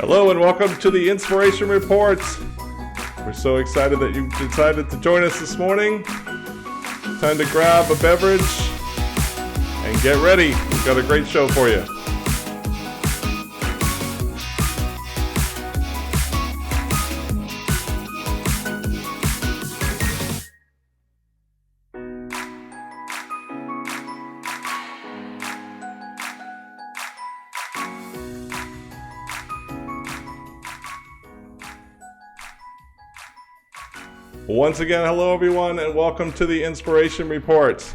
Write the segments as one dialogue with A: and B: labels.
A: Hello and welcome to the Inspiration Report. We're so excited that you decided to join us this morning. Time to grab a beverage and get ready. We've got a great show for you. Once again, hello everyone and welcome to the Inspiration Report.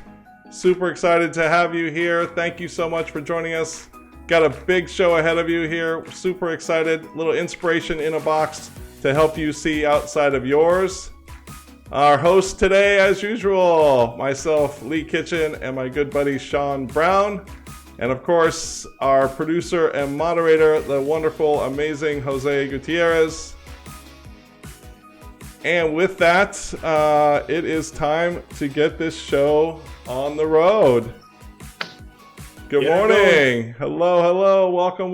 A: Super excited to have you here. Thank you so much for joining us. Got a big show ahead of you here. Super excited. Little inspiration in a box to help you see outside of yours. Our host today, as usual, myself, Lee Kitchen, and my good buddy Sean Brown. And of course, our producer and moderator, the wonderful, amazing Jose Gutierrez. And with that, it is time to get this show on the road. Good morning. Hello. Welcome.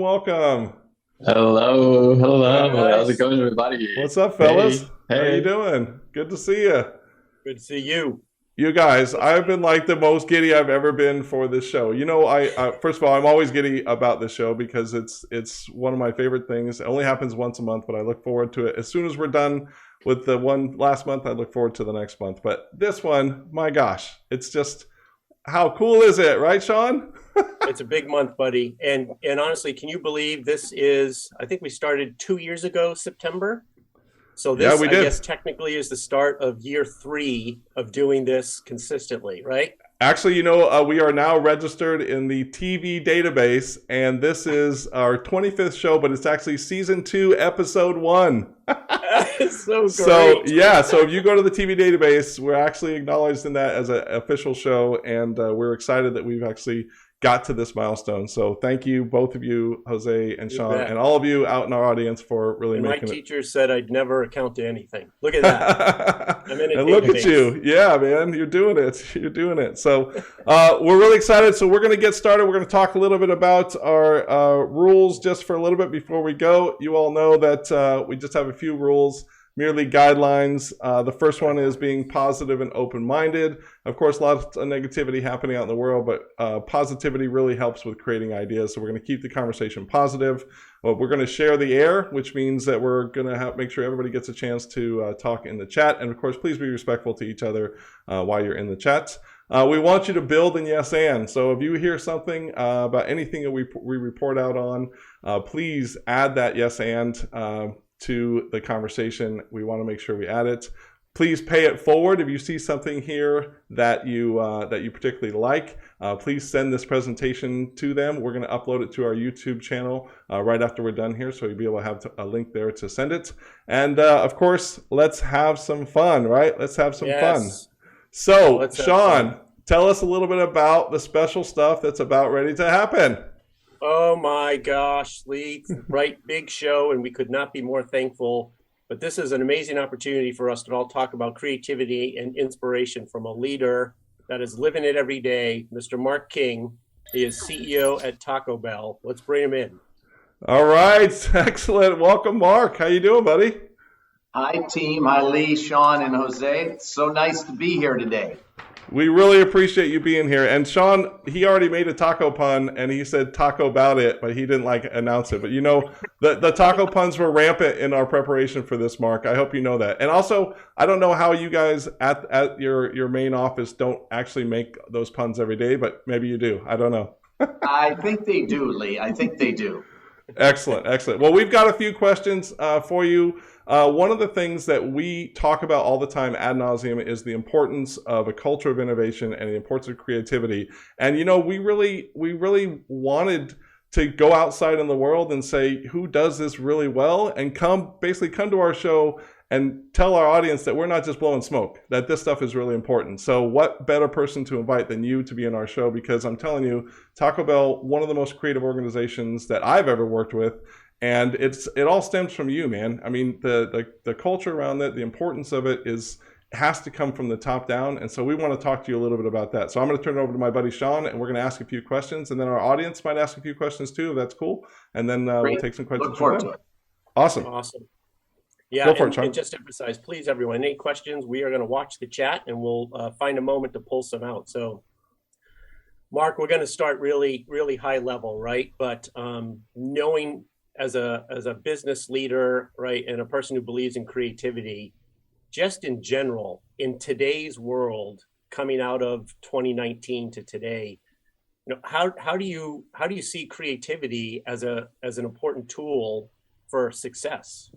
B: Hello.
A: Nice.
B: How's it going, everybody?
A: What's up, fellas?
B: Hey.
A: How you doing? Good to see you.
C: Good to see you.
A: You guys, I've been like the most giddy I've ever been for this show. You know, I first of all, I'm always giddy about this show because it's one of my favorite things. It only happens once a month, but I look forward to it. As soon as we're done with the one last month, I look forward to the next month. But this one, my gosh, it's just, how cool is it, right, Sean?
C: It's a big month, buddy. And honestly, can you believe this is, I think we started 2 years ago, September. So this,
A: yeah, we did.
C: I guess, technically is the start of year 3 of doing this consistently, right?
A: Actually, you know, we are now registered in the TV database, and this is our 25th show, but it's actually season 2, episode 1.
C: It's so great.
A: So, yeah, so if you go to the TV database, we're actually acknowledged in that as an official show, and we're excited that we've actually got to this milestone. So thank you, both of you, Jose and Sean, and all of you out in our audience for really
C: and
A: making it.
C: My teacher said I'd never account to anything. Look at that. I'm in a
A: and look
C: database.
A: at you. Yeah, man, you're doing it. So we're really excited. So we're going to get started. We're going to talk a little bit about our rules just for a little bit before we go. You all know that we just have a few rules, merely guidelines. The first one is being positive and open-minded. Of course, lots of negativity happening out in the world, but positivity really helps with creating ideas. So we're going to keep the conversation positive. We're going to share the air, which means that we're going to make sure everybody gets a chance to talk in the chat. And of course, please be respectful to each other while you're in the chat. We want you to build and yes and. So if you hear something about anything that we report out on, please add that yes and to the conversation. We want to make sure we add it. Please pay it forward. If you see something here that you particularly like, please send this presentation to them. We're going to upload it to our YouTube channel right after we're done here, so you'll be able to have a link there to send it. And of course, let's have some fun, right? Let's have some fun. So, Sean, tell us a little bit about the special stuff that's about ready to happen.
C: Oh my gosh, Lee, right, big show, and we could not be more thankful. But this is an amazing opportunity for us to all talk about creativity and inspiration from a leader that is living it every day, Mr. Mark King. He is CEO at Taco Bell. Let's bring him in.
A: All right, excellent. Welcome, Mark. How you doing, buddy?
D: Hi, team. Hi, Lee, Sean, and Jose. It's so nice to be here today.
A: We really appreciate you being here. And Sean, he already made a taco pun, and he said taco about it, but he didn't announce it. But you know, the taco puns were rampant in our preparation for this, Mark. I hope you know that. And also, I don't know how you guys at your main office don't actually make those puns every day, but maybe you do. I don't know.
D: I think they do, Lee. I think they do.
A: Excellent. Well, we've got a few questions for you. One of the things that we talk about all the time ad nauseum is the importance of a culture of innovation and the importance of creativity. And you know, we really wanted to go outside in the world and say, who does this really well, and come to our show and tell our audience that we're not just blowing smoke, that this stuff is really important. So what better person to invite than you to be in our show? Because I'm telling you, Taco Bell, one of the most creative organizations that I've ever worked with. And it all stems from you, man. I mean, the culture around it, the importance of it has to come from the top down. And so we want to talk to you a little bit about that. So I'm going to turn it over to my buddy Sean, and we're going to ask a few questions. And then our audience might ask a few questions too, if that's cool. And then we'll take some questions from them. Awesome.
C: Awesome. Yeah,
A: Go for it, Sean.
C: and just emphasize, please, everyone, any questions, we are going to watch the chat and we'll find a moment to pull some out. So, Mark, we're going to start really, really high level, right? But knowing as a business leader, right, and a person who believes in creativity, just in general, in today's world, coming out of 2019 to today, how do you see creativity as an important tool for success?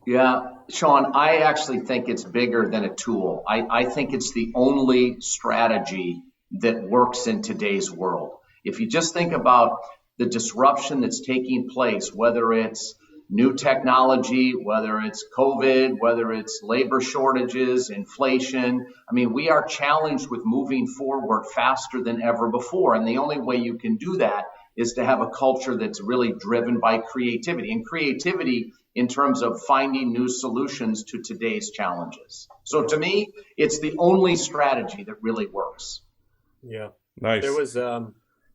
D: Yeah, Sean, I actually think it's bigger than a tool. I think it's the only strategy that works in today's world. If you just think about the disruption that's taking place, whether it's new technology, whether it's COVID, whether it's labor shortages, inflation, I mean, we are challenged with moving forward faster than ever before. And the only way you can do that is to have a culture that's really driven by creativity. And creativity in terms of finding new solutions to today's challenges. So to me, it's the only strategy that really works.
C: Yeah.
A: Nice.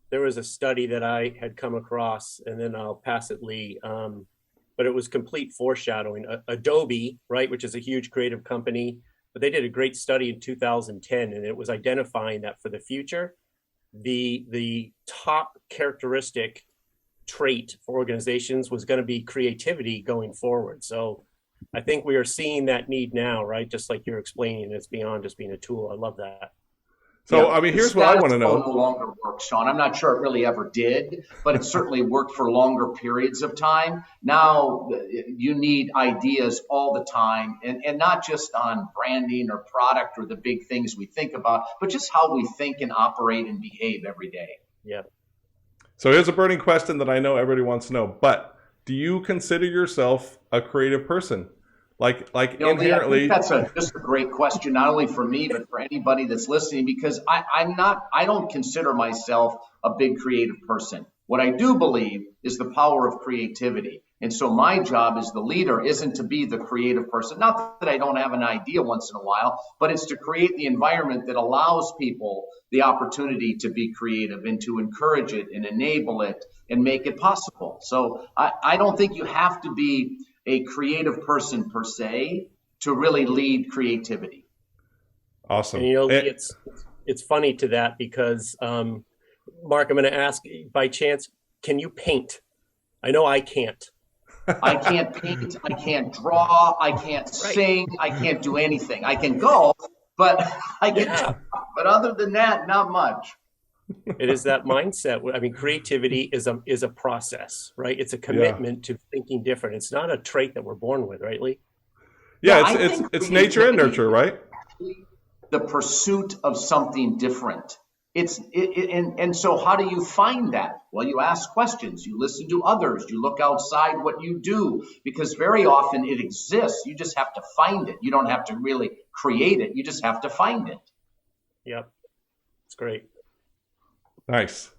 C: There was a study that I had come across, and then I'll pass it, Lee. But it was complete foreshadowing. Adobe, right, which is a huge creative company, but they did a great study in 2010, and it was identifying that for the future, the top characteristic trait for organizations was going to be creativity going forward. So I think we are seeing that need now, right? Just like you're explaining, it's beyond just being a tool. I love that.
A: So, I mean, here's what I want to know.
D: No longer works, Sean. I'm not sure it really ever did, but it certainly worked for longer periods of time. Now you need ideas all the time, and not just on branding or product or the big things we think about, but just how we think and operate and behave every day.
C: Yeah.
A: So here's a burning question that I know everybody wants to know, but do you consider yourself a creative person? Like inherently.
D: I think that's just a great question, not only for me, but for anybody that's listening, because I don't consider myself a big creative person. What I do believe is the power of creativity. And so my job as the leader isn't to be the creative person. Not that I don't have an idea once in a while, but it's to create the environment that allows people the opportunity to be creative and to encourage it and enable it and make it possible. So I don't think you have to be a creative person per se to really lead creativity.
A: Awesome.
C: And it's funny to that because, Mark, I'm going to ask, by chance, can you paint? I know I can't.
D: I can't paint, I can't draw, I can't sing, I can't do anything. I can golf, but but other than that, not much.
C: It is that mindset. I mean, creativity is a process, right? It's a commitment to thinking different. It's not a trait that we're born with, right, Lee?
A: Yeah, it's nature and nurture, right?
D: The pursuit of something different. And so how do you find that? Well, you ask questions, you listen to others, you look outside what you do, because very often it exists. You just have to find it. You don't have to really create it. You just have to find it.
C: Yep. It's great.
A: Nice.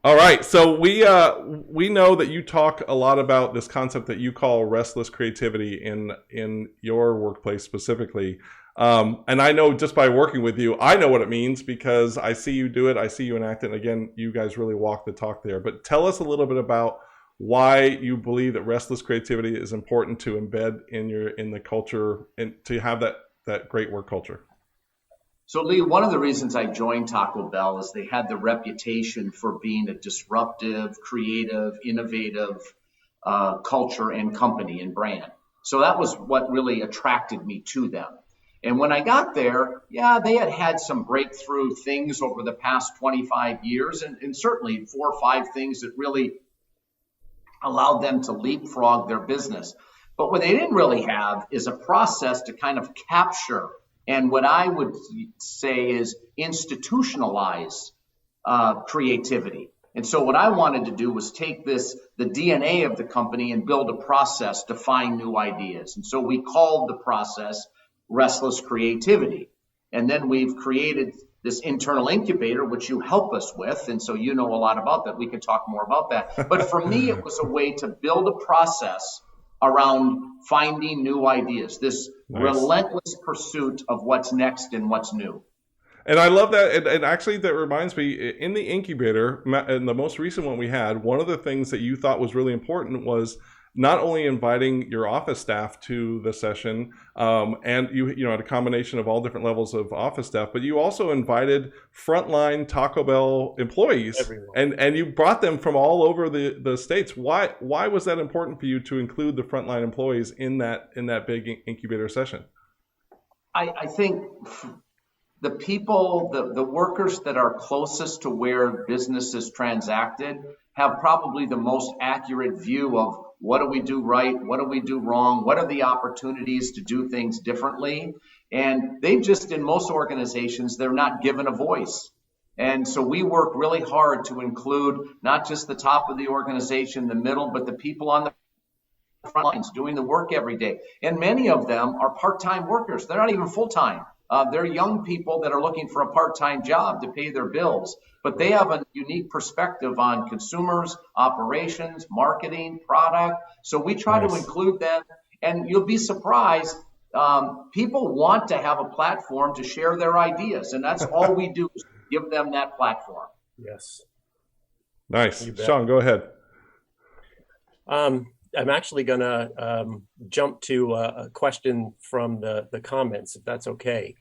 A: All right. So we know that you talk a lot about this concept that you call restless creativity in your workplace specifically. And I know just by working with you, I know what it means because I see you do it. I see you enact it. And again, you guys really walk the talk there. But tell us a little bit about why you believe that restless creativity is important to embed in the culture and to have that great work culture.
D: So, Lee, one of the reasons I joined Taco Bell is they had the reputation for being a disruptive, creative, innovative culture and company and brand. So that was what really attracted me to them. And when I got there, they had some breakthrough things over the past 25 years, and certainly 4 or 5 things that really allowed them to leapfrog their business. But what they didn't really have is a process to kind of capture and what I would say is institutionalize creativity. And so what I wanted to do was take the DNA of the company and build a process to find new ideas. And so we called the process Restless Creativity. And then we've created this internal incubator, which you help us with. And so you know a lot about that. We can talk more about that. But for me, it was a way to build a process around finding new ideas, this relentless pursuit of what's next and what's new.
A: And I love that. And actually, that reminds me, in the incubator, in the most recent one we had, one of the things that you thought was really important was not only inviting your office staff to the session, and you had a combination of all different levels of office staff, but you also invited frontline Taco Bell employees, and you brought them from all over the states. Why was that important for you to include the frontline employees in that big incubator session?
D: I think the people, the workers that are closest to where business is transacted have probably the most accurate view of what do we do right, what do we do wrong, what are the opportunities to do things differently. And they just, in most organizations, they're not given a voice. And so we work really hard to include not just the top of the organization, the middle, but the people on the front lines doing the work every day. And many of them are part-time workers. They're not even full-time. They're young people that are looking for a part-time job to pay their bills, but they have a unique perspective on consumers, operations, marketing, product. So we try to include them, and you'll be surprised. People want to have a platform to share their ideas, and that's all we do is give them that platform.
C: Yes.
A: Nice. Sean, go ahead.
C: I'm actually going to jump to a question from the comments, if that's okay.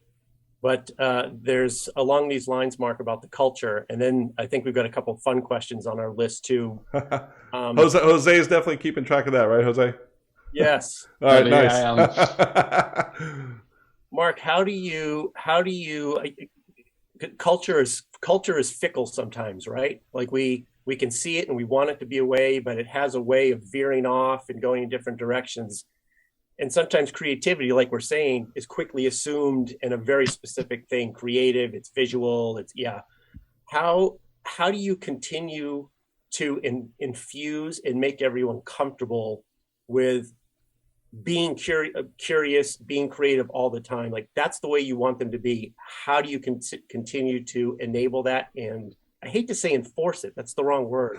C: But there's along these lines, Mark, about the culture. And then I think we've got a couple of fun questions on our list too.
A: Jose is definitely keeping track of that, right, Jose?
C: Yes.
A: All right, nice.
C: Mark, how do you culture is fickle sometimes, right? Like we can see it and we want it to be a way, but it has a way of veering off and going in different directions. And sometimes creativity, like we're saying, is quickly assumed in a very specific thing, creative, it's visual, how do you continue to infuse and make everyone comfortable with being curious, being creative all the time? Like that's the way you want them to be. How do you continue to enable that? And I hate to say enforce it. That's the wrong word.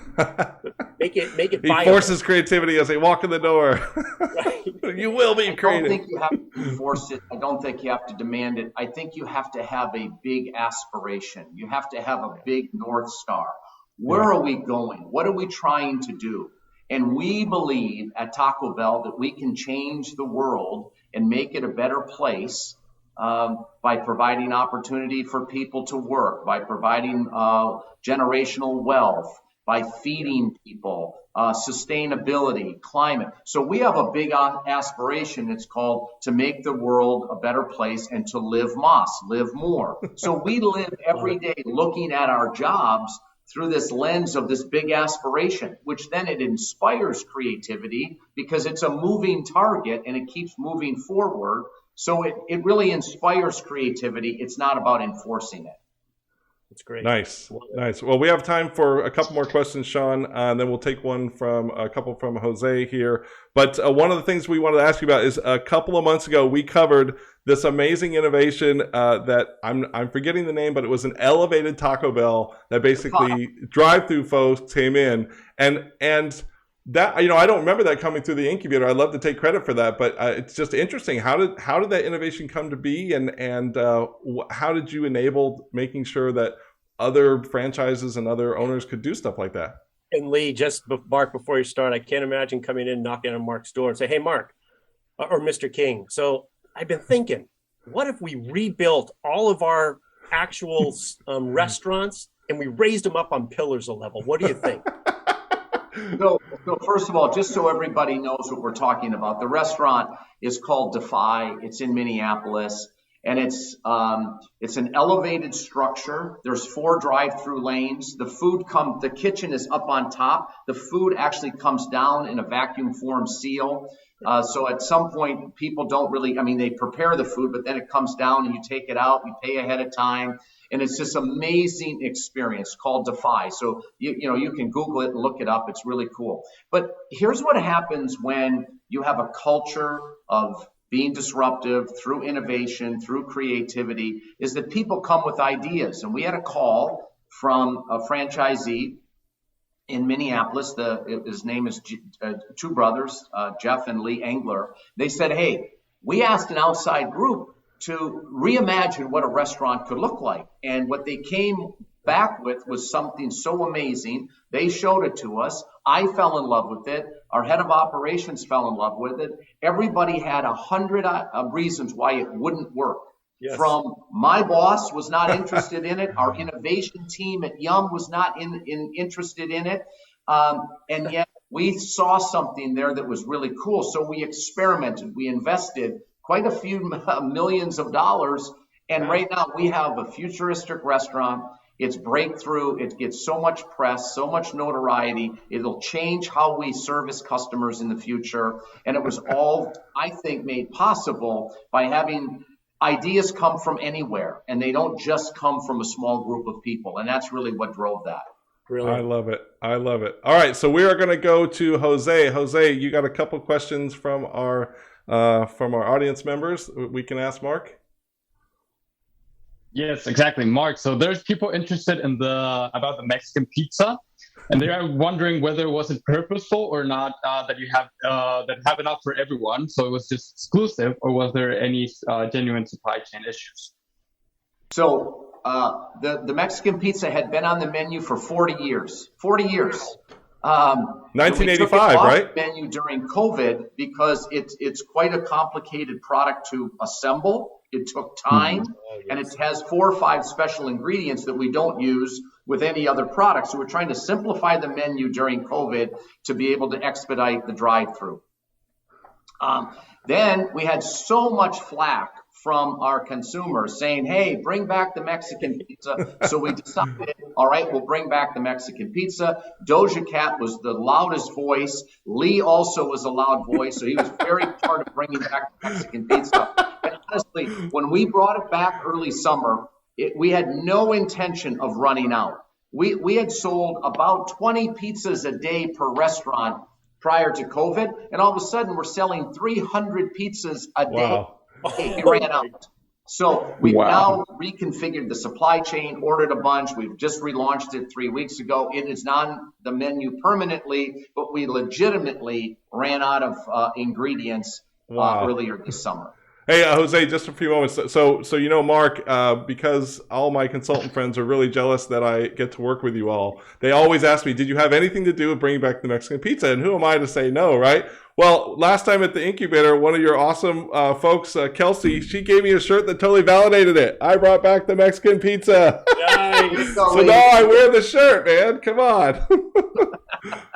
C: Make it
A: He
C: viable.
A: forces creativity as they walk in the door. Right. You will be creative.
D: I don't think you have to enforce it. I don't think you have to demand it. I think you have to have a big aspiration. You have to have a big North Star. Where are we going? What are we trying to do? And we believe at Taco Bell that we can change the world and make it a better place by providing opportunity for people to work, by providing generational wealth, by feeding people, sustainability, climate. So we have a big aspiration. It's called to make the world a better place and to live more. So we live every day looking at our jobs through this lens of this big aspiration, which then it inspires creativity because it's a moving target and it keeps moving forward. So it really inspires creativity. It's not about enforcing it.
C: That's great.
A: Nice. Well, we have time for a couple more questions, Sean, and then we'll take a couple from Jose here. But one of the things we wanted to ask you about is a couple of months ago, we covered this amazing innovation that I'm forgetting the name, but it was an elevated Taco Bell that basically drive-through folks came in and that, I don't remember that coming through the incubator. I'd love to take credit for that, but it's just interesting. How did that innovation come to be, and how did you enable making sure that other franchises and other owners could do stuff like that?
C: And Lee, just Mark, before you start, I can't imagine coming in, knocking on Mark's door and say, "Hey, Mark," or Mr. King. So I've been thinking, what if we rebuilt all of our actual restaurants and we raised them up on pillars a level? What do you think?
D: So first of all, just so everybody knows what we're talking about, the restaurant is called Defy. It's in Minneapolis, and it's an elevated structure. There's 4 drive-through lanes. The kitchen is up on top. The food actually comes down in a vacuum form seal. So at some point, people don't really, they prepare the food, but then it comes down and you take it out, you pay ahead of time. And it's this amazing experience called Defy. So, you can Google it and look it up. It's really cool. But here's what happens when you have a culture of being disruptive through innovation, through creativity, is that people come with ideas. And we had a call from a franchisee in Minneapolis. His name is 2 brothers, Jeff and Lee Engler. They said, hey, we asked an outside group to reimagine what a restaurant could look like. And what they came back with was something so amazing. They showed it to us. I fell in love with it. Our head of operations fell in love with it. Everybody had 100 reasons why it wouldn't work.
C: Yes.
D: From my boss was not interested in it. Our innovation team at Yum was not interested in it. And yet we saw something there that was really cool. So we experimented. We invested quite a few millions of dollars. And right now we have a futuristic restaurant. It's breakthrough. It gets so much press, so much notoriety. It'll change how we service customers in the future. And it was all, I think, made possible by having ideas come from anywhere, and they don't just come from a small group of people. And that's really what drove that.
C: Brilliant.
A: I love it. I love it. All right, so we are going to go to Jose. Jose, you got a couple questions from our audience members we can ask Mark?
B: Yes, exactly, Mark. So there's people interested in about the Mexican pizza, and they are wondering whether was it purposeful or not that you have enough for everyone, so it was just exclusive, or was there any genuine supply chain issues?
D: So the Mexican pizza had been on the menu for 40 years. 40 years.
A: 1985, right?
D: The menu during COVID because it's quite a complicated product to assemble. It took time, and it has 4 or 5 special ingredients that we don't use with any other product. So we're trying to simplify the menu during COVID to be able to expedite the drive-through. Then we had so much flack from our consumers saying, hey, bring back the Mexican pizza. So we decided, all right, we'll bring back the Mexican pizza. Doja Cat was the loudest voice. Lee also was a loud voice. So he was very part of bringing back the Mexican pizza. And honestly, when we brought it back early summer, we had no intention of running out. We had sold about 20 pizzas a day per restaurant prior to COVID. And all of a sudden, we're selling 300 pizzas a day.
A: Wow.
D: We ran out. So we've now reconfigured the supply chain, ordered a bunch. We've just relaunched it 3 weeks ago. It is on the menu permanently, but we legitimately ran out of ingredients earlier this summer.
A: Hey, Jose, just a few moments. So you know, Mark, because all my consultant friends are really jealous that I get to work with you all, they always ask me, did you have anything to do with bringing back the Mexican pizza? And who am I to say no, right? Well, last time at the incubator, one of your awesome folks, Kelsey, she gave me a shirt that totally validated it. I brought back the Mexican pizza.
C: Nice.
A: So now I wear the shirt, man. Come on.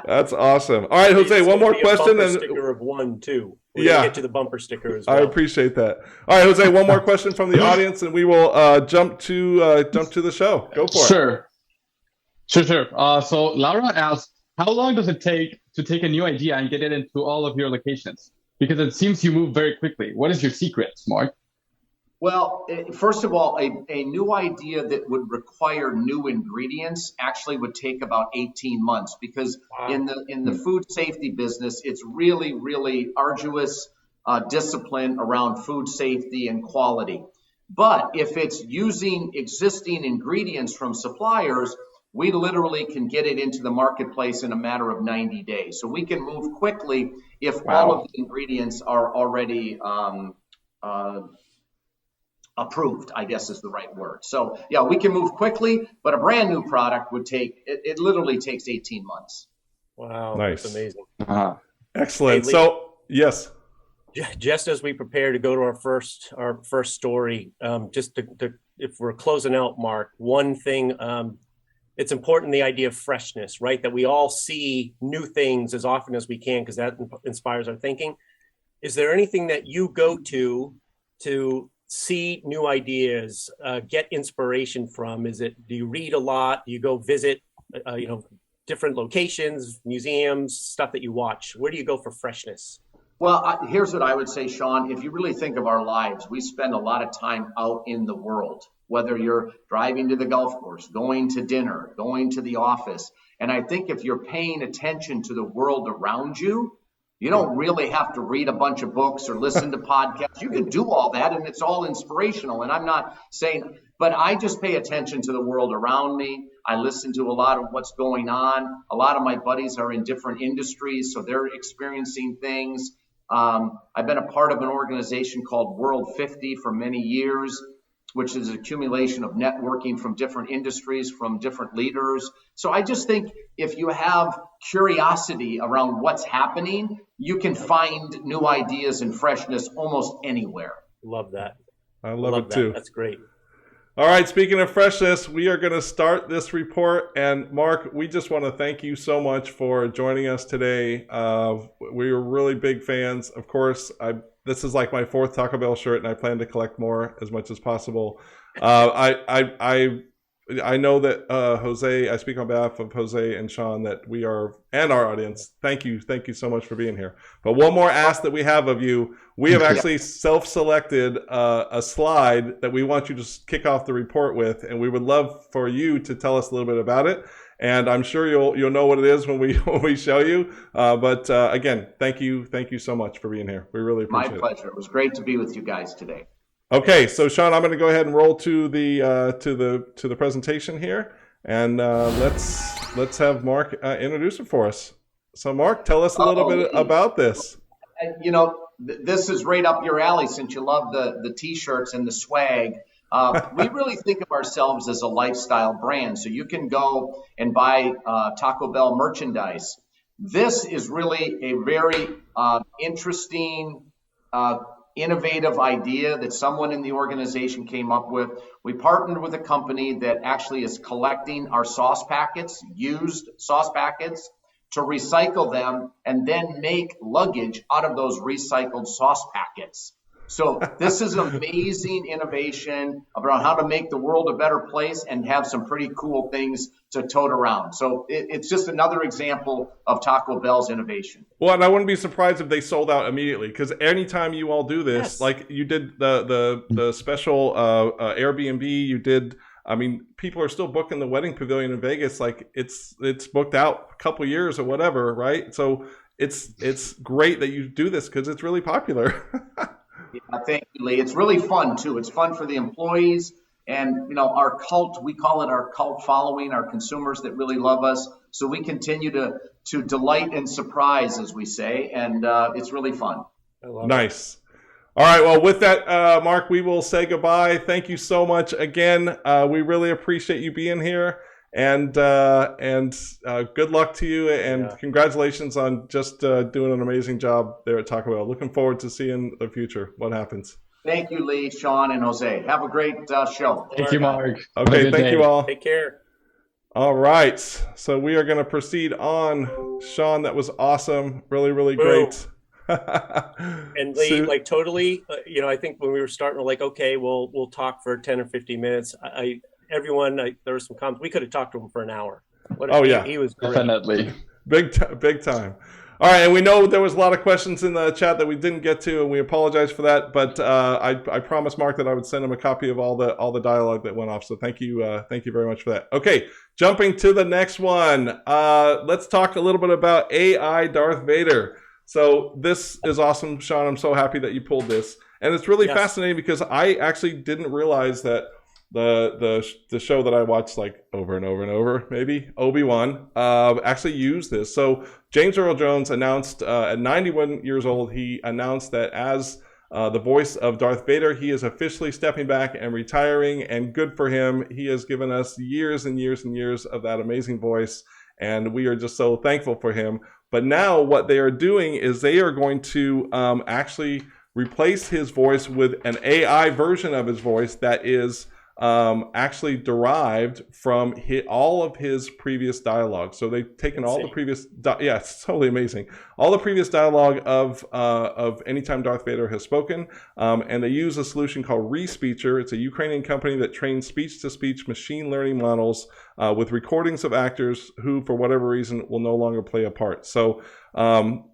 A: That's awesome. All right, Jose, one more question.
C: And sticker of 1, too. We're gonna get to the bumper sticker as well.
A: I appreciate that. All right, Jose, one more question from the audience, and we will jump to the show. Go for it.
B: Sure. So Laura asked, how long does it take to take a new idea and get it into all of your locations? Because it seems you move very quickly. What is your secret, Mark?
D: Well, first of all, a new idea that would require new ingredients actually would take about 18 months because in the food safety business, it's really, really arduous discipline around food safety and quality. But if it's using existing ingredients from suppliers, we literally can get it into the marketplace in a matter of 90 days. So we can move quickly if all of the ingredients are already approved, I guess is the right word. So yeah, we can move quickly, but a brand new product would take, it literally takes 18 months.
C: Wow,
A: nice.
C: That's amazing.
A: Excellent.
C: Hey, Lee,
A: so yes.
C: Just as we prepare to go to our first story, if we're closing out, Mark, one thing, it's important, the idea of freshness, right? That we all see new things as often as we can because that inspires our thinking. Is there anything that you go to see new ideas, get inspiration from? Do you read a lot? Do you go visit, different locations, museums, stuff that you watch? Where do you go for freshness?
D: Well, here's what I would say, Sean. If you really think of our lives, we spend a lot of time out in the world, whether you're driving to the golf course, going to dinner, going to the office. And I think if you're paying attention to the world around you, you don't really have to read a bunch of books or listen to podcasts. You can do all that, and it's all inspirational. And I'm not saying, but I just pay attention to the world around me. I listen to a lot of what's going on. A lot of my buddies are in different industries, so they're experiencing things. I've been a part of an organization called World 50 for many years. which is an accumulation of networking from different industries, from different leaders. So I just think if you have curiosity around what's happening, you can find new ideas and freshness almost anywhere.
C: Love that.
A: I love it too.
C: That's great.
A: All right, speaking of freshness, we are going to start this report. And Mark, we just want to thank you so much for joining us today. We are really big fans. Of course, this is like my 4th Taco Bell shirt, and I plan to collect more as much as possible. I know that Jose, I speak on behalf of Jose and Sean, that we are, and our audience, thank you so much for being here. But one more ask that we have of you, we have actually self-selected a slide that we want you to kick off the report with, and we would love for you to tell us a little bit about it. And I'm sure you'll know what it is when we show you. But again, thank you so much for being here. We really appreciate it.
D: My pleasure. It was great to be with you guys today.
A: Okay, so Sean, I'm going to go ahead and roll to the presentation here, and let's have Mark introduce it for us. So, Mark, tell us a little bit about this.
D: You know, this is right up your alley since you love the T-shirts and the swag. We really think of ourselves as a lifestyle brand, so you can go and buy Taco Bell merchandise. This is really a very interesting innovative idea that someone in the organization came up with. We partnered with a company that actually is collecting our sauce packets, used sauce packets, to recycle them and then make luggage out of those recycled sauce packets. So this is an amazing innovation around how to make the world a better place and have some pretty cool things to tote around. So it's just another example of Taco Bell's innovation.
A: Well, and I wouldn't be surprised if they sold out immediately, because anytime you all do this, yes, like you did the special Airbnb, you did. I mean, people are still booking the wedding pavilion in Vegas. Like it's booked out a couple years or whatever, right? So it's great that you do this because it's really popular.
D: Yeah, thank you, Lee. It's really fun too. It's fun for the employees, and you know, our cult, we call it our cult following, our consumers that really love us. So we continue to delight and surprise, as we say, and it's really fun.
A: Nice. All right. Well, with that, Mark, we will say goodbye. Thank you so much again. We really appreciate you being here. And good luck to you, and congratulations on just doing an amazing job there at Taco Bell. Looking forward to seeing the future, what happens.
D: Thank you, Lee, Sean, and Jose. Have a great show.
B: Thank you, Mark.
A: Okay, thank you all.
C: Take care.
A: All right, so we are going to proceed on. Sean, that was awesome. Really, really great.
C: And Lee, like totally, you know, I think when we were starting, we're like, okay, we'll talk for 10 or 15 minutes. Everyone, there were some comments. We could have talked to him for an hour. He was great.
B: Definitely
A: big time. All right, and we know there was a lot of questions in the chat that we didn't get to, and we apologize for that. But I promised Mark that I would send him a copy of all the dialogue that went off. So thank you very much for that. Okay, jumping to the next one. Let's talk a little bit about AI Darth Vader. So this is awesome, Sean. I'm so happy that you pulled this, and it's really fascinating because I actually didn't realize that the show that I watched like over and over and over, maybe Obi-Wan, actually used this. So James Earl Jones announced at 91 years old, he announced that as the voice of Darth Vader, he is officially stepping back and retiring, and good for him. He has given us years and years and years of that amazing voice, and we are just so thankful for him. But now what they are doing is they are going to actually replace his voice with an AI version of his voice that is actually derived from all of his previous dialogue. So they've taken all the previous, it's totally amazing. All the previous dialogue of anytime Darth Vader has spoken, and they use a solution called Respeecher. It's a Ukrainian company that trains speech-to-speech machine learning models with recordings of actors who, for whatever reason, will no longer play a part. So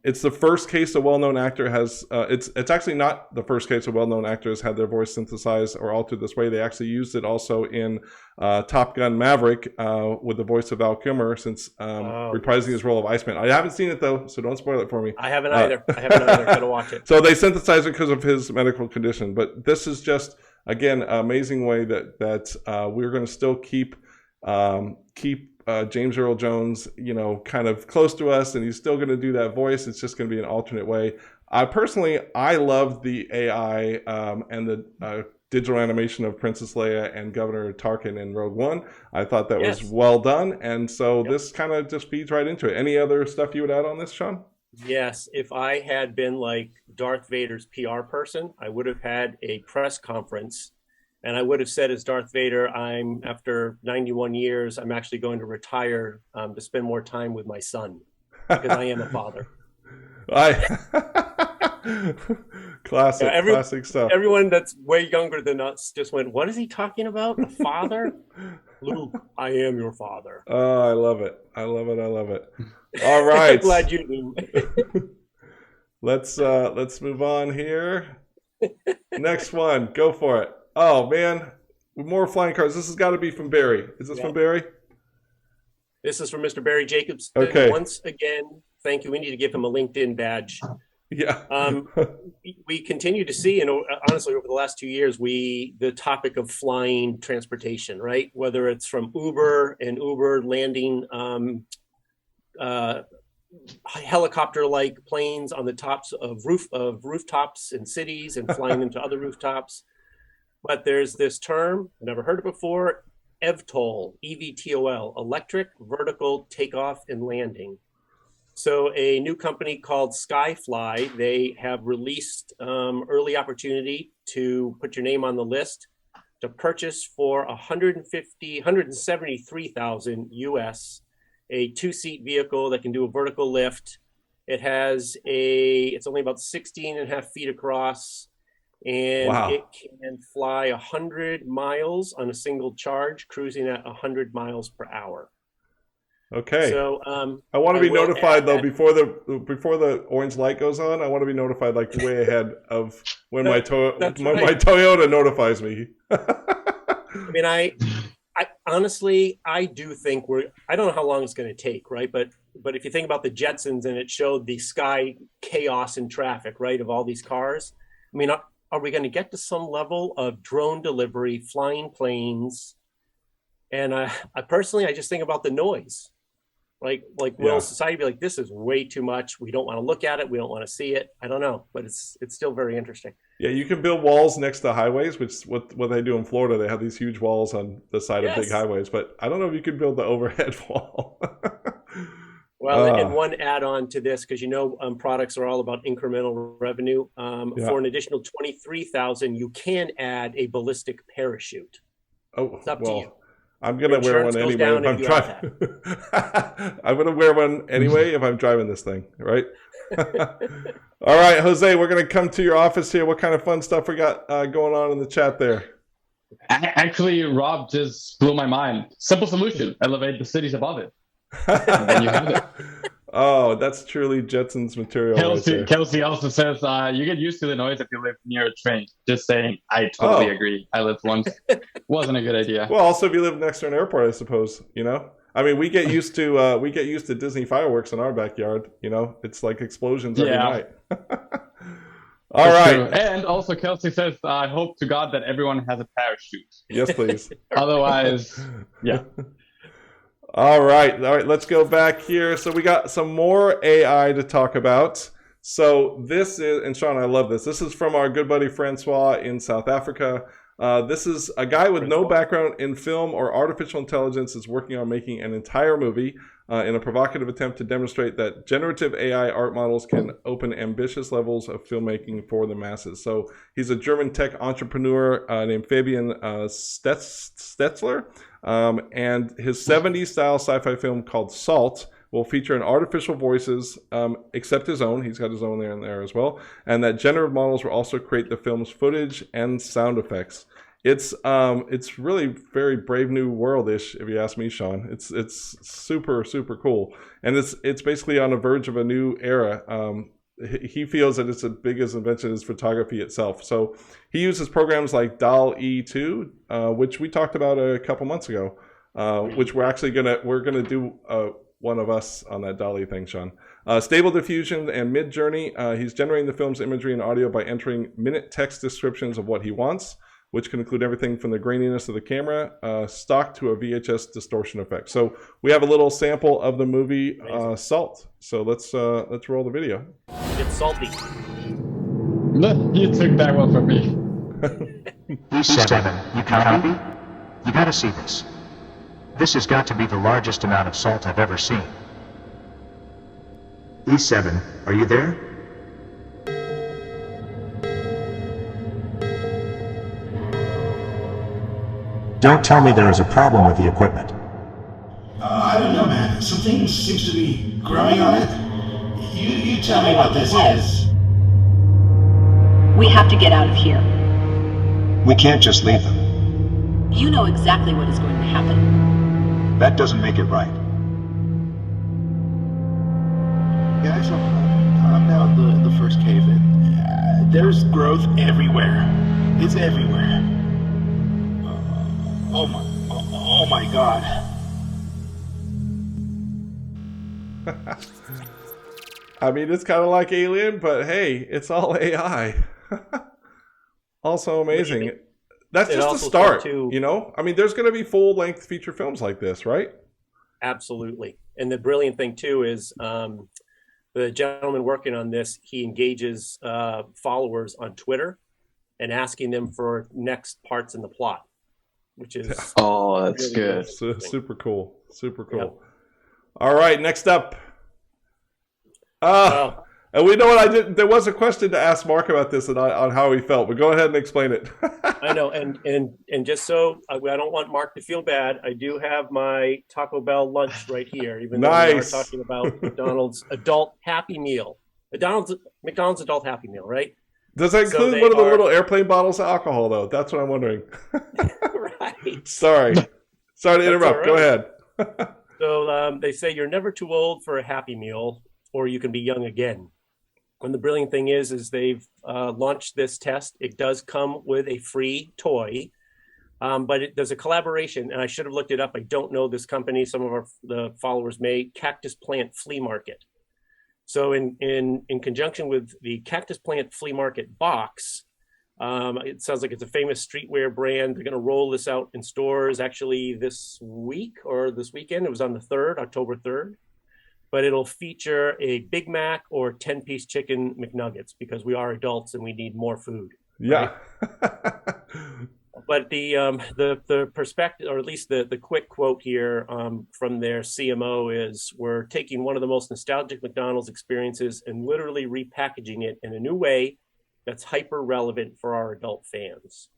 A: it's the first case a well-known actor has, it's actually not the first case a well-known actor has had their voice synthesized or altered this way. They actually used it also in Top Gun Maverick with the voice of Val Kilmer, since reprising his role of Iceman. I haven't seen it though, so don't spoil it for me.
C: I haven't either. Gotta watch it.
A: So they synthesized it because of his medical condition. But this is just, again, an amazing way that we're going to still keep James Earl Jones, kind of close to us, and he's still going to do that voice. It's just going to be an alternate way. I love the AI and the digital animation of Princess Leia and Governor Tarkin in Rogue One. I thought that was well done, and so this kind of just feeds right into it. Any other stuff you would add on this, Sean?
C: Yes, if I had been like Darth Vader's PR person, I would have had a press conference, and I would have said, as Darth Vader, after 91 years, I'm actually going to retire to spend more time with my son, because I am a father.
A: Classic stuff.
C: Everyone that's way younger than us just went, what is he talking about? A father? Luke, I am your father.
A: Oh, I love it. I love it. All right.
C: I'm glad you knew.
A: Let's move on here. Next one. Go for it. Oh, man. More flying cars. This has got to be from Barry. Is this from Barry?
C: This is from Mr. Barry Jacobs.
A: Okay.
C: Once again, thank you. We need to give him a LinkedIn badge.
A: Yeah.
C: We continue to see, and honestly, over the last 2 years, the topic of flying transportation, right? Whether it's from Uber and Uber landing helicopter-like planes on the tops of rooftops in cities and flying into other rooftops. But there's this term, I've never heard it before, EVTOL, EVTOL, electric vertical takeoff and landing. So a new company called Skyfly, they have released early opportunity to put your name on the list to purchase for $173,000 US, a 2-seat vehicle that can do a vertical lift. It's only about 16 and a half feet across, and it can fly 100 miles on a single charge, cruising at 100 miles per hour.
A: Okay.
C: So
A: I want to be notified though before the orange light goes on. I want to be notified like way ahead of when my Toyota notifies me.
C: I mean, I honestly, I do think I don't know how long it's going to take, right? But if you think about the Jetsons and it showed the sky chaos in traffic, right, of all these cars. I mean, are we going to get to some level of drone delivery, flying planes? And I personally just think about the noise. Will society be like, this is way too much. We don't want to look at it. We don't want to see it. I don't know, but it's still very interesting.
A: Yeah, you can build walls next to highways, which is what they do in Florida. They have these huge walls on the side of big highways, but I don't know if you could build the overhead wall.
C: Well, and one add-on to this, because products are all about incremental revenue. For an additional $23,000, you can add a ballistic parachute.
A: Oh,
C: it's up to you.
A: I'm gonna wear one anyway if I'm driving. I'm gonna wear one anyway if I'm driving this thing, right? All right, Jose, we're gonna come to your office here. What kind of fun stuff we got going on in the chat there?
B: Actually, Rob just blew my mind. Simple solution: elevate the cities above it, and then you have it.
A: Oh, that's truly Jetsons material.
B: Kelsey also says you get used to the noise if you live near a train. Just saying, I totally agree. I lived once. Wasn't a good idea.
A: Well, also if you live next to an airport, I suppose. I mean, we get used to Disney fireworks in our backyard. It's like explosions every night. All right. True.
B: And also, Kelsey says, I hope to God that everyone has a parachute.
A: Yes, please.
B: Otherwise, yeah.
A: All right, let's go back here. So we got some more AI to talk about. So this is, and Sean, I love this. This is from our good buddy Francois in South Africa. This is a guy with no background in film or artificial intelligence is working on making an entire movie in a provocative attempt to demonstrate that generative AI art models can open ambitious levels of filmmaking for the masses. So he's a German tech entrepreneur named Fabian Stetzler. And his 70s style sci-fi film called Salt will feature an artificial voices, except his own. He's got his own there and there as well. And that generative models will also create the film's footage and sound effects. It's really very Brave New World-ish, if you ask me, Sean. It's super, super cool. And it's basically on the verge of a new era. He feels that it's as big as invention as photography itself. So he uses programs like DALL-E 2, which we talked about a couple months ago, which we're gonna do one of us on that DALL-E thing, Sean. Stable Diffusion and Mid-Journey. He's generating the film's imagery and audio by entering minute text descriptions of what he wants, which can include everything from the graininess of the camera, stock to a VHS distortion effect. So we have a little sample of the movie Salt. So let's roll the video.
C: It's salty.
B: You took that one from me.
E: E7, you copy? You gotta see this. This has got to be the largest amount of salt I've ever seen. E7, are you there? Don't tell me there is a problem with the equipment.
F: I don't know, man. Something seems to be growing on it. You tell me what this is.
G: We have to get out of here.
E: We can't just leave them.
G: You know exactly what is going to happen.
E: That doesn't make it right.
F: Guys, I'm down the first cave in. There's growth everywhere. It's everywhere. Oh my God.
A: I mean, it's kind of like Alien, but hey, it's all AI. Also amazing. That's just a start, you know? I mean, there's going to be full-length feature films like this, right?
C: Absolutely. And the brilliant thing, too, is the gentleman working on this, he engages followers on Twitter and asking them for next parts in the plot, which is
B: that's
C: really
B: good.
A: Super cool. Super cool.
C: Yep.
A: All right, next up. And we know what I did. There was a question to ask Mark about this and on how he felt, but go ahead and explain it.
C: I know, and just so I don't want Mark to feel bad, I do have my Taco Bell lunch right here, even though we are talking about McDonald's adult Happy Meal. McDonald's adult Happy Meal, right?
A: Does that include one of the little airplane bottles of alcohol, though? That's what I'm wondering.
C: Right.
A: Sorry to interrupt. Right. Go ahead.
C: So they say you're never too old for a Happy Meal, or you can be young again. And the brilliant thing is they've launched this test. It does come with a free toy, but there's a collaboration, and I should have looked it up. I don't know this company. Some of the followers may. Cactus Plant Flea Market. So in conjunction with the Cactus Plant Flea Market box, it sounds like it's a famous streetwear brand. They're going to roll this out in stores actually this week or this weekend. It was on the 3rd, October 3rd. But it'll feature a Big Mac or 10-piece chicken McNuggets because we are adults and we need more food.
A: Yeah.
C: Right? But the perspective, or at least the quick quote here from their CMO is, we're taking one of the most nostalgic McDonald's experiences and literally repackaging it in a new way that's hyper relevant for our adult fans.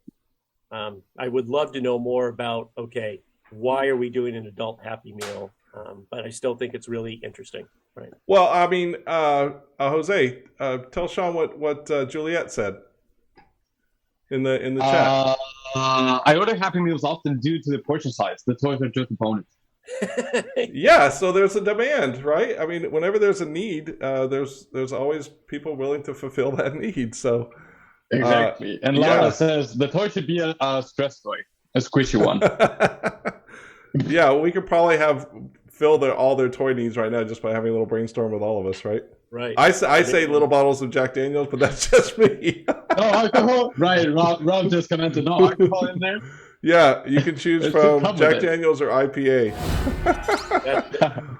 C: I would love to know more about, okay, why are we doing an adult Happy Meal? But I still think it's really interesting, right?
A: Well, I mean, Jose, tell Sean what Juliet said in the chat.
B: I order Happy Meals often due to the portion size. The toys are just components.
A: Yeah, so there's a demand, right? I mean, whenever there's a need, there's always people willing to fulfill that need. So
B: exactly. And Lara says the toy should be a stress toy, a squishy one.
A: Yeah, we could probably fill all their toy needs right now just by having a little brainstorm with all of us, right?
C: Right.
A: I say little bottles of Jack Daniels, but that's just me.
B: No alcohol? Right, Rob just commented no alcohol in there.
A: Yeah, you can choose from Jack Daniels or IPA.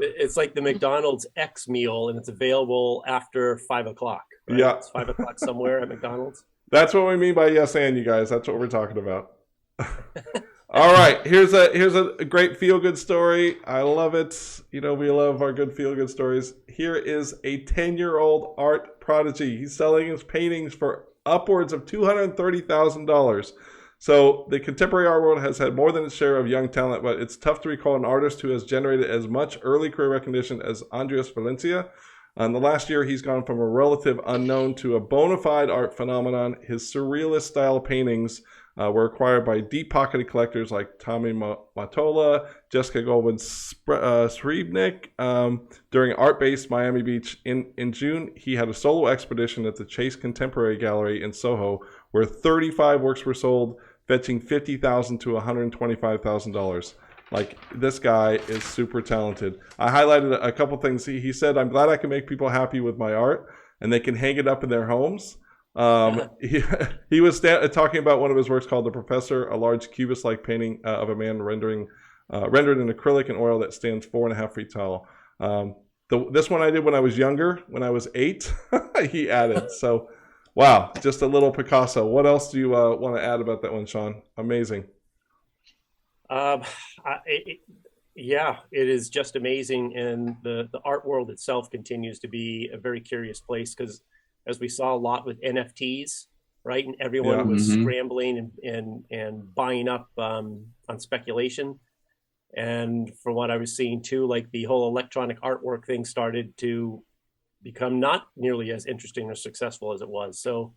C: It's like the McDonald's X meal, and it's available after 5 o'clock. Right?
A: Yeah.
C: It's 5 o'clock somewhere at McDonald's.
A: That's what we mean by yes and, you guys. That's what we're talking about. All right, here's a great feel-good story. I love it. You know, we love our good feel-good stories. Here is a 10-year-old art prodigy. He's selling his paintings for upwards of $230,000. So the contemporary art world has had more than its share of young talent, but it's tough to recall an artist who has generated as much early career recognition as Andreas Valencia. In the last year, he's gone from a relative unknown to a bona fide art phenomenon. His surrealist style paintings were acquired by deep-pocketed collectors like Tommy Mottola, Jessica Goldwyn-Sreebnick during Art-Based Miami Beach. In June, he had a solo expedition at the Chase Contemporary Gallery in Soho, where 35 works were sold, fetching $50,000 to $125,000. Like, this guy is super talented. I highlighted a couple things. He said, "I'm glad I can make people happy with my art, and they can hang it up in their homes." He was talking about one of his works called The Professor, a large cubist-like painting of a man rendered in acrylic and oil that stands 4.5 feet tall. This one I did when I was younger, when I was 8, he added. So Wow, just a little Picasso. What else do you want to add about that one, Sean? Amazing.
C: Yeah, it is just amazing, and the art world itself continues to be a very curious place because, as we saw a lot with NFTs, right, and everyone was scrambling and buying up on speculation, and from what I was seeing too, like the whole electronic artwork thing started to become not nearly as interesting or successful as it was. So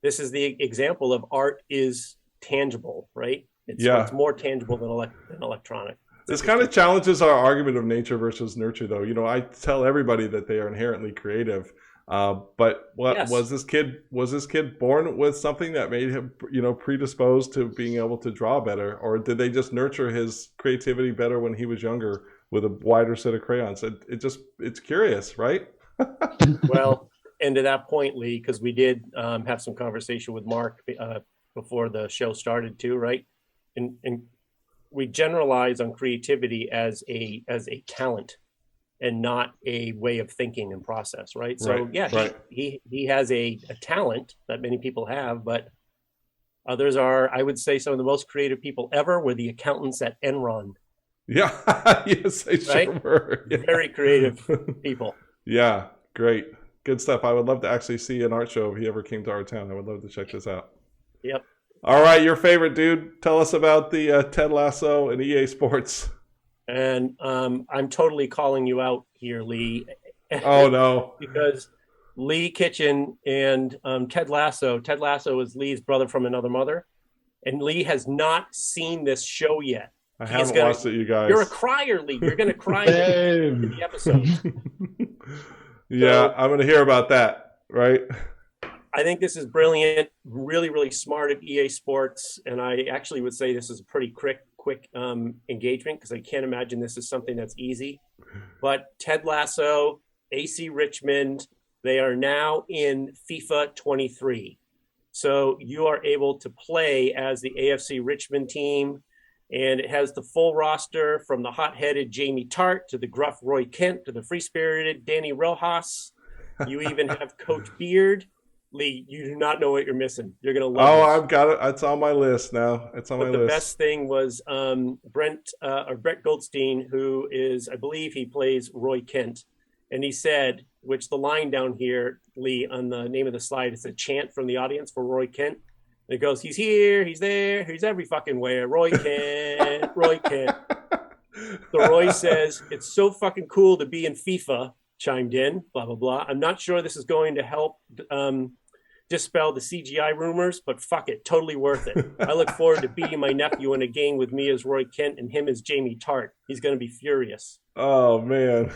C: this is the example of art is tangible, right? It's more tangible than electronic.
A: This kind of challenges our argument of nature versus nurture, though. You know, I tell everybody that they are inherently creative, but was this kid born with something that made him, you know, predisposed to being able to draw better, or did they just nurture his creativity better when he was younger with a wider set of crayons? It's curious, right?
C: Well, and to that point, Lee, because we did have some conversation with Mark before the show started too, right? And we generalize on creativity as a talent and not a way of thinking and process, right? So he has a talent that many people have, but others are, I would say, some of the most creative people ever were the accountants at Enron.
A: Yeah, yes, they sure were. Yeah.
C: Very creative people.
A: Yeah, great. Good stuff. I would love to actually see an art show if he ever came to our town. I would love to check this out.
C: Yep.
A: All right, your favorite, dude. Tell us about the Ted Lasso and EA Sports.
C: And I'm totally calling you out here, Lee.
A: Oh, no.
C: Because Lee Kitchen and Ted Lasso is Lee's brother from another mother. And Lee has not seen this show yet.
A: I haven't watched it, you guys.
C: You're a crier, Lee. You're going to cry in the episode.
A: Yeah, so, I'm going to hear about that, right?
C: I think this is brilliant, really, really smart at EA Sports, and I actually would say this is a pretty quick engagement because I can't imagine this is something that's easy. But Ted Lasso, AC Richmond, they are now in FIFA 23. So you are able to play as the AFC Richmond team, and it has the full roster from the hot-headed Jamie Tart to the gruff Roy Kent to the free-spirited Danny Rojas. You even have Coach Beard. Lee, you do not know what you're missing. You're going to love it.
A: I've got it. It's on my list now. It's on my list.
C: The best thing was Brett Goldstein, who is, I believe he plays Roy Kent. And he said, which the line down here, Lee, on the name of the slide, it's a chant from the audience for Roy Kent. And it goes, he's here, he's there, he's every fucking where. Roy Kent, Roy Kent. So Roy says, it's so fucking cool to be in FIFA, chimed in, blah, blah, blah. I'm not sure this is going to help dispel the CGI rumors, but fuck it, totally worth it. I look forward to beating my nephew in a game with me as Roy Kent and him as Jamie Tart. He's going to be furious.
A: Oh, man.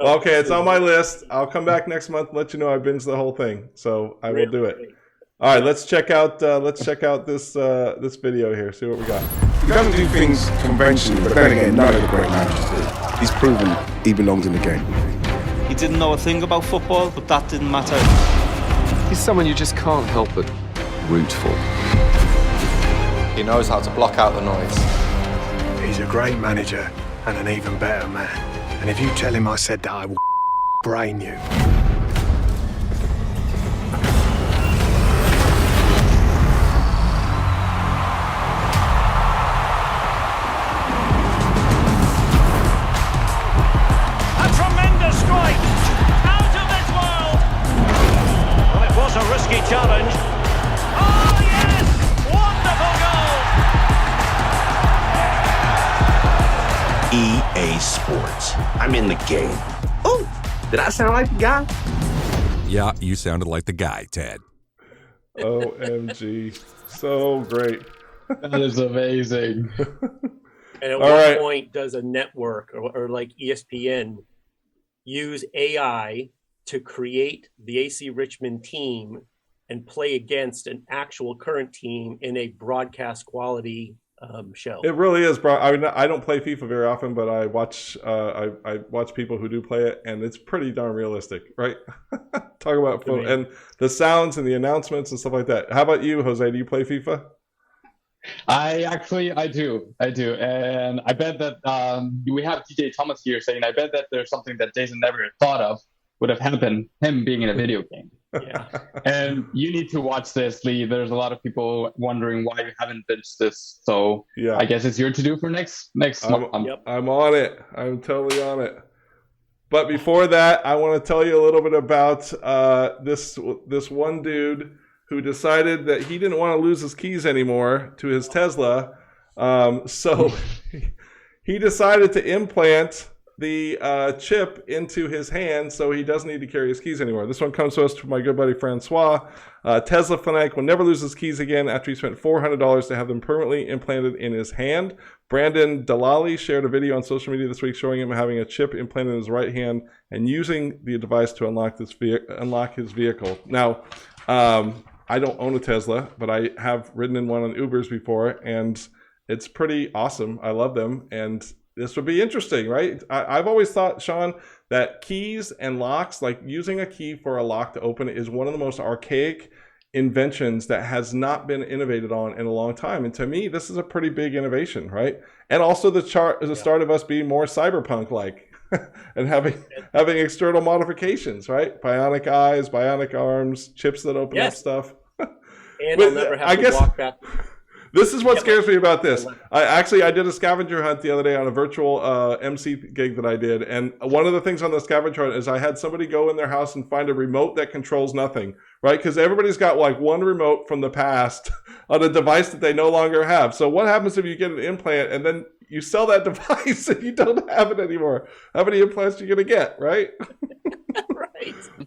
A: Okay, it's on my list. I'll come back next month and let you know I binged the whole thing. So I will do it. All right, let's check out this video here. See what we got.
H: He doesn't do things conventionally, but then again, none of the great managers do. He's proven he belongs in the game.
I: He didn't know a thing about football, but that didn't matter.
J: He's someone you just can't help but root for.
K: He knows how to block out the noise.
L: He's a great manager and an even better man. And if you tell him I said that, I will brain you.
M: A tremendous strike! Out of this world! Well, it was a risky challenge. Oh, yes! Wonderful goal!
N: EA Sports. I'm in the game. Oh, did I sound like the guy?
O: Yeah, you sounded like the guy, Ted.
A: OMG. So great.
B: That is amazing.
C: And at what point does a network or like ESPN use AI to create the AC Richmond team and play against an actual current team in a broadcast quality show?
A: It really is, bro. I mean, I don't play FIFA very often, but I watch I watch people who do play it, and it's pretty darn realistic, right? Talk about football and the sounds and the announcements and stuff like that. How about you, Jose? Do you play FIFA?
B: I do. And I bet that we have DJ Thomas here saying, I bet that there's something that Jason never thought of would have happened, him being in a video game.
C: Yeah.
B: And you need to watch this, Lee. There's a lot of people wondering why you haven't binged this. So
A: Yeah.
B: I guess it's your to do for next month.
A: I'm on it. I'm totally on it. But before that, I want to tell you a little bit about this one dude who decided that he didn't want to lose his keys anymore to his Tesla. So he decided to implant the chip into his hand so he doesn't need to carry his keys anymore. This one comes to us from my good buddy Francois. Tesla fanatic will never lose his keys again after he spent $400 to have them permanently implanted in his hand. Brandon Dalali shared a video on social media this week showing him having a chip implanted in his right hand and using the device to unlock his vehicle. Now, I don't own a Tesla, but I have ridden in one on Ubers before, and it's pretty awesome. I love them, and this would be interesting, right? I've always thought, Sean, that keys and locks, like using a key for a lock to open it, is one of the most archaic inventions that has not been innovated on in a long time. And to me, this is a pretty big innovation, right? And also the start of us being more cyberpunk-like and having external modifications, right? Bionic eyes, bionic arms, chips that open up stuff.
C: And I'll never have to walk back.
A: This is what scares me about this. I did a scavenger hunt the other day on a virtual MC gig that I did. And one of the things on the scavenger hunt is I had somebody go in their house and find a remote that controls nothing, right? Because everybody's got like one remote from the past on a device that they no longer have. So what happens if you get an implant and then you sell that device and you don't have it anymore? How many implants are you going to get, right?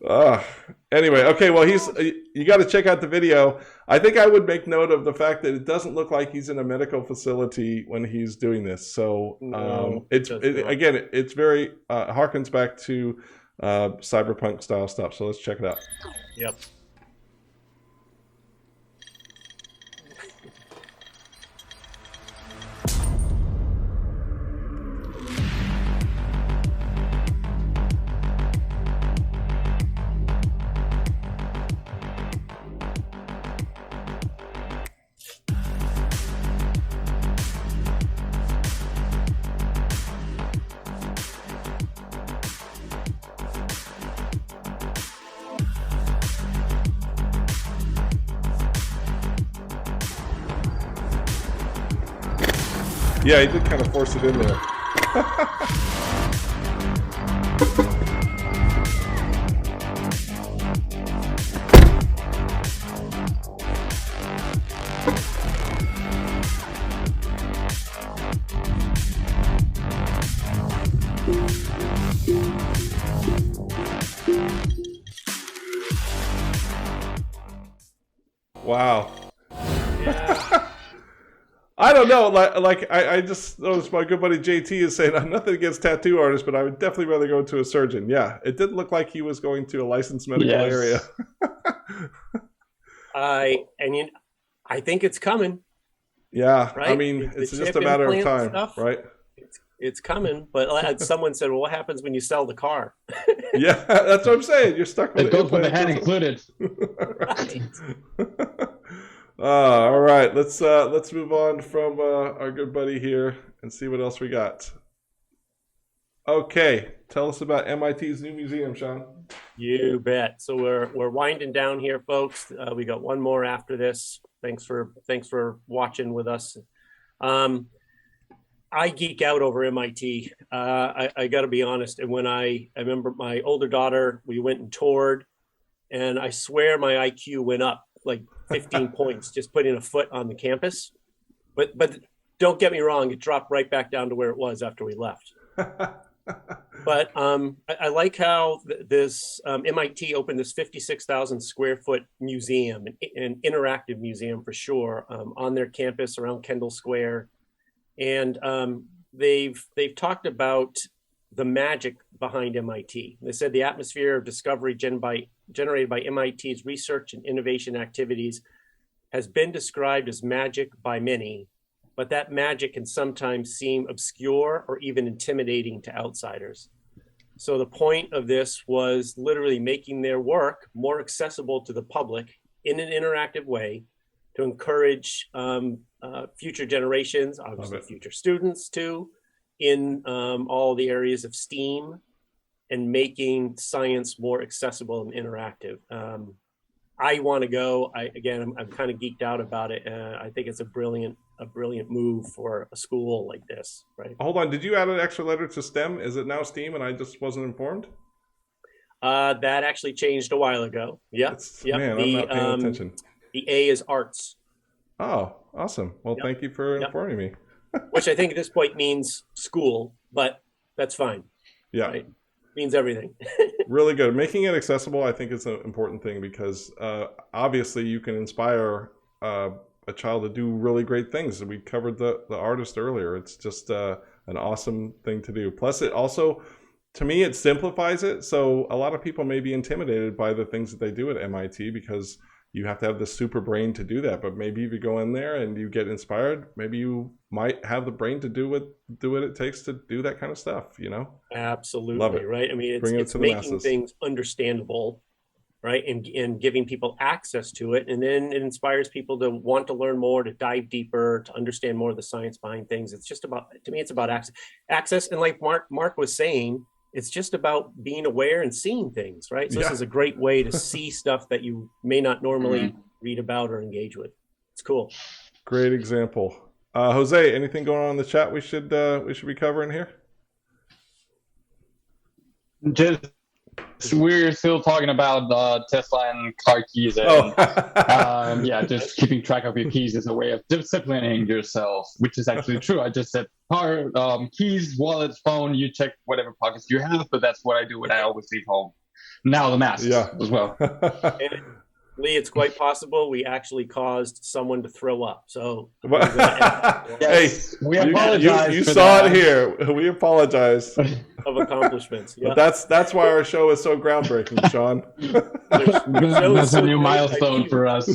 A: Right. Anyway, okay, well, you got to check out the video. I think I would make note of the fact that it doesn't look like he's in a medical facility when he's doing this. So it's very harkens back to cyberpunk style stuff. So let's check it out.
C: Yep.
A: Yeah, he did kind of force it in there. Wow. I don't know. I just noticed my good buddy JT is saying I'm nothing against tattoo artists, but I would definitely rather go to a surgeon. Yeah, it did look like he was going to a licensed medical area.
C: I think it's coming.
A: Yeah,
C: right?
A: I mean, it's just a matter of time,
C: stuff,
A: right?
C: It's coming, but someone said, "Well, what happens when you sell the car?"
A: Yeah, that's what I'm saying. You're stuck with
B: it. It goes with the head included.
C: Right.
A: All right, let's move on from our good buddy here and see what else we got. Okay, tell us about MIT's new museum, Sean.
C: You bet. So we're winding down here, folks. We got one more after this. Thanks for watching with us. I geek out over MIT. I got to be honest. And when I remember my older daughter, we went and toured, and I swear my IQ went up like 15 points just putting a foot on the campus. But don't get me wrong, it dropped right back down to where it was after we left. But I like how this MIT opened this 56,000 square foot museum, an interactive museum for sure, on their campus around Kendall Square. And they've talked about the magic behind MIT. They said the atmosphere of discovery generated by MIT's research and innovation activities has been described as magic by many, but that magic can sometimes seem obscure or even intimidating to outsiders. So the point of this was literally making their work more accessible to the public in an interactive way to encourage future generations, obviously future students too, in all the areas of STEAM and making science more accessible and interactive. I want to go. I'm kind of geeked out about it. I think it's a brilliant move for a school like this, right?
A: Hold on, did you add an extra letter to STEM? Is it now STEAM and I just wasn't informed?
C: That actually changed a while ago. Yep.
A: Man, I'm not paying attention.
C: The A is arts.
A: Oh, awesome. Well, thank you for informing me.
C: Which I think at this point means school, but that's fine.
A: Yeah.
C: Right? Means everything.
A: Really good. Making it accessible, I think, is an important thing because obviously you can inspire a child to do really great things. We covered the artist earlier. It's just an awesome thing to do. Plus, it also, to me, it simplifies it. So a lot of people may be intimidated by the things that they do at MIT because you have to have the super brain to do that. But maybe if you go in there and you get inspired, maybe you might have the brain to do what it takes to do that kind of stuff, you know?
C: Absolutely.
A: Love it.
C: Right. I mean,
A: Bring it
C: it's
A: to the
C: making
A: masses.
C: things understandable, right? And giving people access to it. And then it inspires people to want to learn more, to dive deeper, to understand more of the science behind things. It's just about, to me, it's about access. And like Mark was saying, it's just about being aware and seeing things, right? So this is a great way to see stuff that you may not normally read about or engage with. It's cool.
A: Great example. Jose, anything going on in the chat we should be covering here?
B: Just we're still talking about Tesla and car keys, and just keeping track of your keys is a way of disciplining yourself, which is actually true. I just said car keys, wallet, phone. You check whatever pockets you have, but that's what I do when I always leave home. Now the masks as well.
C: And Lee, it's quite possible we actually caused someone to throw up. So
A: hey,
B: we apologize.
A: You saw it here. We apologize.
C: Of accomplishments.
A: Yeah. But that's why our show is so groundbreaking, Sean.
B: That's a new milestone for us.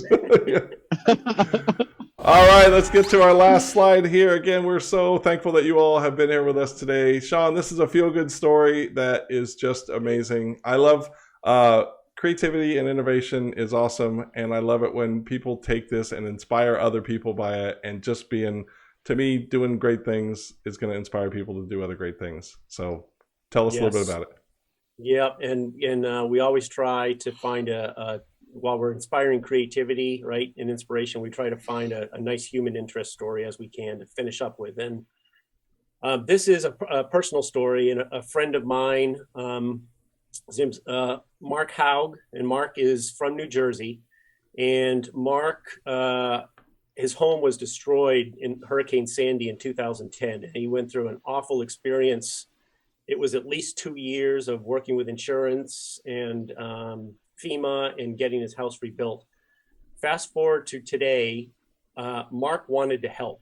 A: All right, let's get to our last slide here. Again, we're so thankful that you all have been here with us today. Sean, this is a feel-good story that is just amazing. I love creativity and innovation is awesome, and I love it when people take this and inspire other people by it, and just being, to me, doing great things is going to inspire people to do other great things. So tell us a little bit about it.
C: Yeah, and we always try to find while we're inspiring creativity, right, and inspiration, we try to find a nice human interest story as we can to finish up with. And this is a personal story, and a friend of mine, his name's Mark Haug, and Mark is from New Jersey. And Mark, his home was destroyed in Hurricane Sandy in 2010. And he went through an awful experience. It was at least 2 years of working with insurance and FEMA and getting his house rebuilt. Fast forward to today, Mark wanted to help.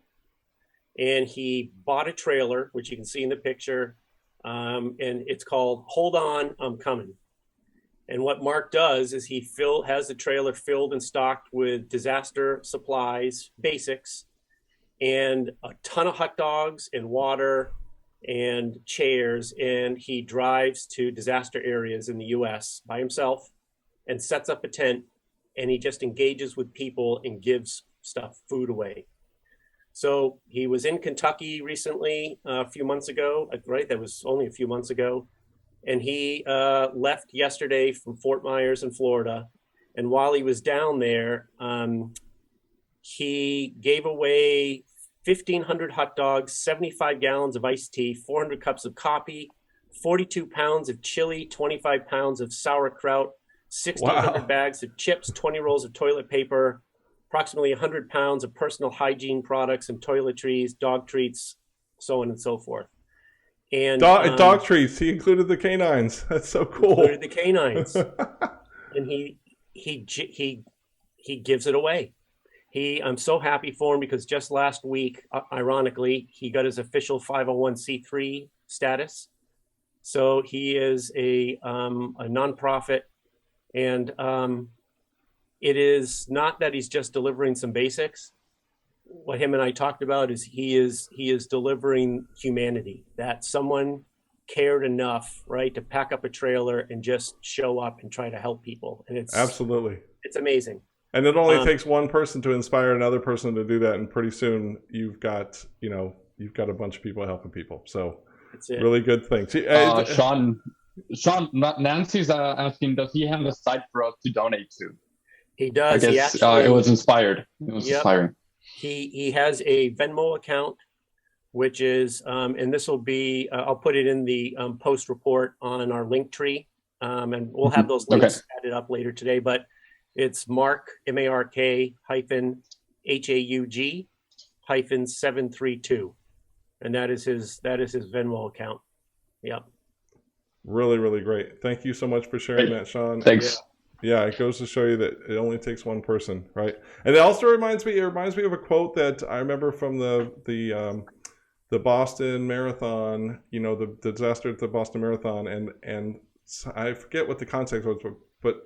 C: And he bought a trailer, which you can see in the picture, and it's called Hold On, I'm Coming. And what Mark does is he has the trailer filled and stocked with disaster supplies, basics, and a ton of hot dogs and water and chairs. And he drives to disaster areas in the US by himself and sets up a tent, and he just engages with people and gives food away. So he was in Kentucky recently, a few months ago, right? That was only a few months ago. And he left yesterday from Fort Myers in Florida. And while he was down there, he gave away 1,500 hot dogs, 75 gallons of iced tea, 400 cups of coffee, 42 pounds of chili, 25 pounds of sauerkraut, 1,600 bags of chips, 20 rolls of toilet paper, approximately 100 pounds of personal hygiene products and toiletries, dog treats, so on and so forth. And
A: dog treats. He included the canines. That's so cool.
C: Included the canines, and he gives it away. I'm so happy for him because just last week, ironically, he got his official 501c3 status. So he is a nonprofit, and it is not that he's just delivering some basics. What him and I talked about is he is delivering humanity, that someone cared enough, right, to pack up a trailer and just show up and try to help people. And it's amazing.
A: And it only takes one person to inspire another person to do that, and pretty soon you've got a bunch of people helping people. So really good thing.
B: Sean, Sean, Nancy's asking, does he have a site for us to donate to?
C: He does.
B: I
C: He
B: guess
C: actually,
B: it was inspired. It was
C: Yep.
B: inspiring.
C: he has a Venmo account, which is, and this will be, I'll put it in the post report on our link tree, and we'll have those links added up later today. But it's Mark MARK hyphen HAUG hyphen 732, and that is his Venmo account. Yep.
A: Really, really great. Thank you so much for sharing that, Sean.
B: Thanks.
A: Yeah, it goes to show you that it only takes one person, right? And it also reminds me of a quote that I remember from the Boston Marathon, you know, the disaster at the Boston Marathon, and I forget what the context was, but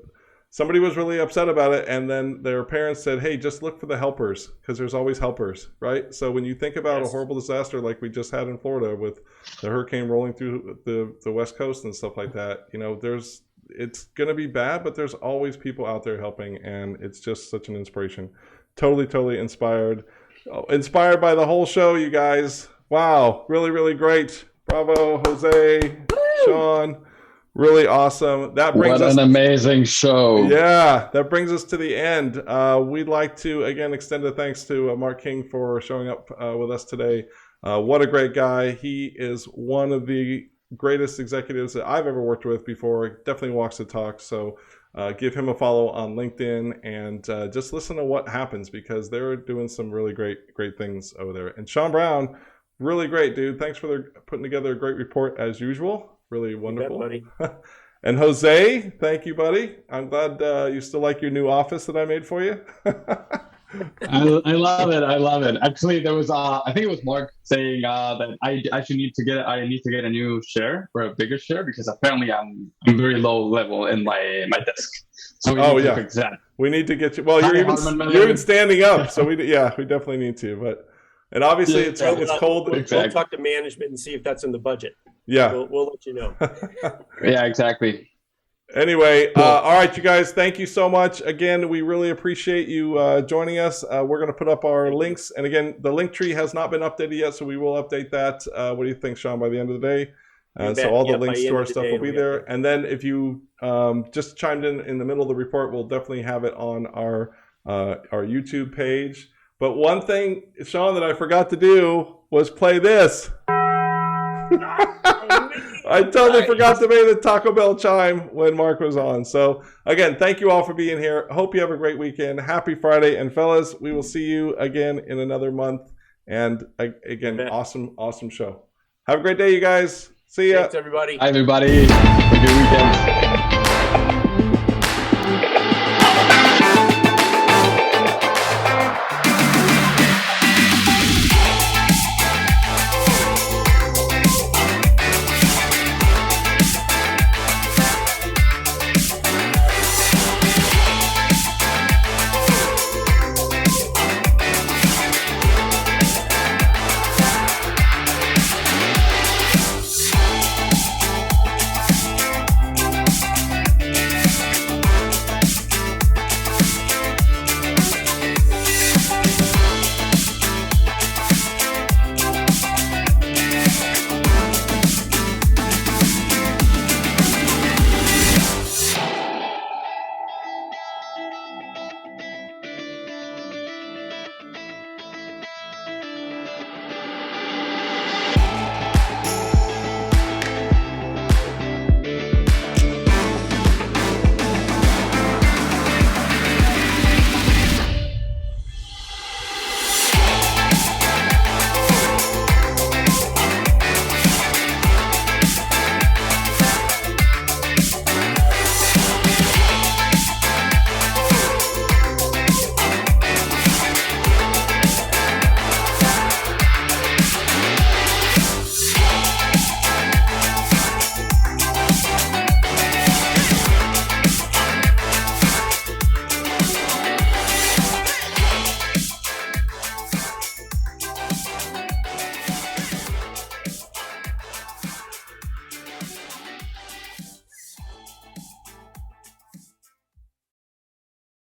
A: somebody was really upset about it, and then their parents said, hey, just look for the helpers, because there's always helpers, right? So when you think about a horrible disaster like we just had in Florida with the hurricane rolling through the West Coast and stuff like that, you know, it's going to be bad, but there's always people out there helping, and it's just such an inspiration. Totally inspired. Inspired by the whole show, you guys. Wow, really, really great. Bravo, Jose, Sean. Really awesome. That brings us
B: an amazing show.
A: Yeah, that brings us to the end. We'd like to again extend a thanks to Mark King for showing up with us today. What a great guy. He is one of the greatest executives that I've ever worked with before. Definitely walks the talk. So give him a follow on LinkedIn and just listen to what happens, because they're doing some really great things over there. And Sean Brown, really great, dude. Thanks for putting together a great report as usual. Really wonderful.
C: You bet, buddy.
A: And Jose, thank you, buddy. I'm glad you still like your new office that I made for you.
B: I love it. I love it. Actually, there was I think it was Mark saying that I need to get a new chair, or a bigger chair, because apparently I'm very low level in my desk. So we need to fix that.
A: We need to get you. Well, you're even standing up, so we definitely need to. And obviously it's cold.
C: We'll talk to management and see if that's in the budget.
A: Yeah,
C: we'll let you know.
B: Yeah, exactly.
A: Anyway, all right, you guys, thank you so much. Again, we really appreciate you joining us. We're going to put up our links. And again, the link tree has not been updated yet, so we will update that. What do you think, Sean, by the end of the day? So all the links to our stuff will be there. And then if you just chimed in the middle of the report, we'll definitely have it on our YouTube page. But one thing, Sean, that I forgot to do was play this. I totally forgot to make the Taco Bell chime when Mark was on. So again, thank you all for being here. Hope you have a great weekend. Happy Friday. And fellas, we will see you again in another month. And again, awesome show. Have a great day, you guys. See ya.
C: Thanks, everybody.
B: Hi, everybody. Have a good weekend.